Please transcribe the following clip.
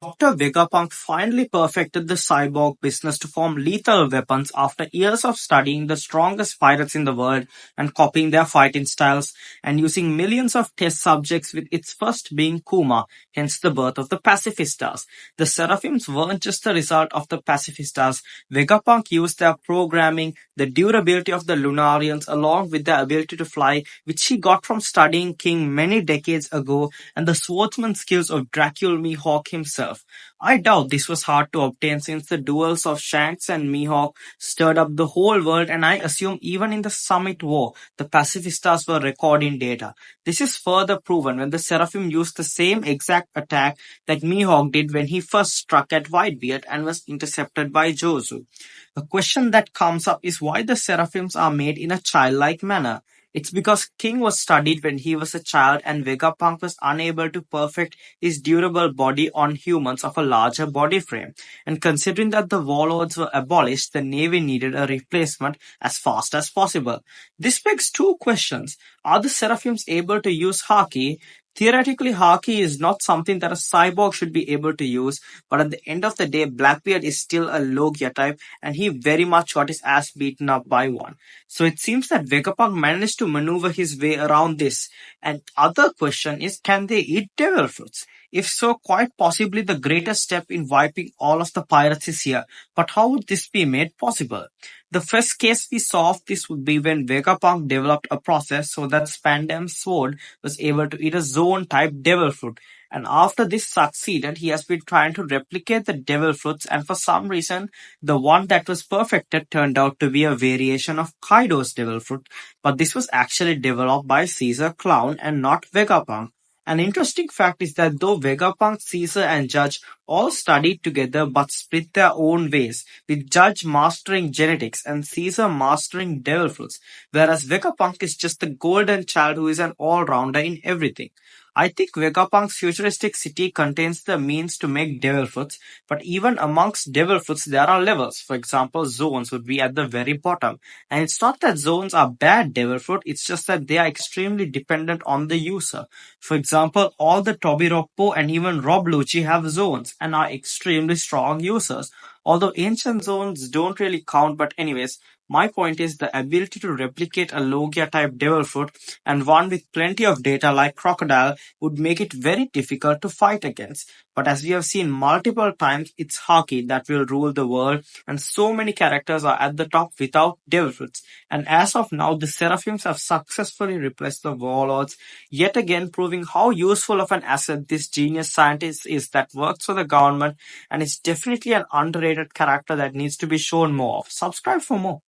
Dr. Vegapunk finally perfected the cyborg business to form lethal weapons after years of studying the strongest pirates in the world and copying their fighting styles and using millions of test subjects, with its first being Kuma, hence the birth of the pacifistas. The Seraphims weren't just the result of the pacifistas. Vegapunk used their programming, the durability of the Lunarians, along with their ability to fly, which he got from studying King many decades ago, and the swordsman skills of Dracul Mihawk himself. I doubt this was hard to obtain since the duels of Shanks and Mihawk stirred up the whole world, and I assume even in the Summit War, the pacifistas were recording data. This is further proven when the Seraphim used the same exact attack that Mihawk did when he first struck at Whitebeard and was intercepted by Jozu. The question that comes up is why the Seraphims are made in a childlike manner. It's because King was studied when he was a child and Vegapunk was unable to perfect his durable body on humans of a larger body frame. And considering that the warlords were abolished, the Navy needed a replacement as fast as possible. This begs two questions. Are the Seraphims able to use Haki? Theoretically, Haki is not something that a cyborg should be able to use, but at the end of the day, Blackbeard is still a Logia type, and he very much got his ass beaten up by one. So it seems that Vegapunk managed to maneuver his way around this. And other question is, can they eat devil fruits? If so, quite possibly the greatest step in wiping all of the pirates is here. But how would this be made possible? The first case we saw of this would be when Vegapunk developed a process so that Spandam's sword was able to eat a zone-type devil fruit. And after this succeeded, he has been trying to replicate the devil fruits, and for some reason, the one that was perfected turned out to be a variation of Kaido's devil fruit. But this was actually developed by Caesar Clown and not Vegapunk. An interesting fact is that though Vegapunk, Caesar, and Judge all studied together but split their own ways, with Judge mastering genetics and Caesar mastering devil fruits, whereas Vegapunk is just the golden child who is an all-rounder in everything. I think Vegapunk's futuristic city contains the means to make devil fruits, but even amongst devil fruits there are levels. For example, zones would be at the very bottom. And it's not that zones are bad devil fruit, it's just that they are extremely dependent on the user. For example, all the Tobiroppo and even Rob Lucci have zones and are extremely strong users. Although ancient zones don't really count, but anyways, my point is the ability to replicate a Logia type devil fruit and one with plenty of data like Crocodile would make it very difficult to fight against. But as we have seen multiple times, it's Haki that will rule the world, and so many characters are at the top without devil fruits. And as of now, the Seraphims have successfully replaced the warlords, yet again proving how useful of an asset this genius scientist is that works for the government, and is definitely an underrated character that needs to be shown more of. Subscribe for more.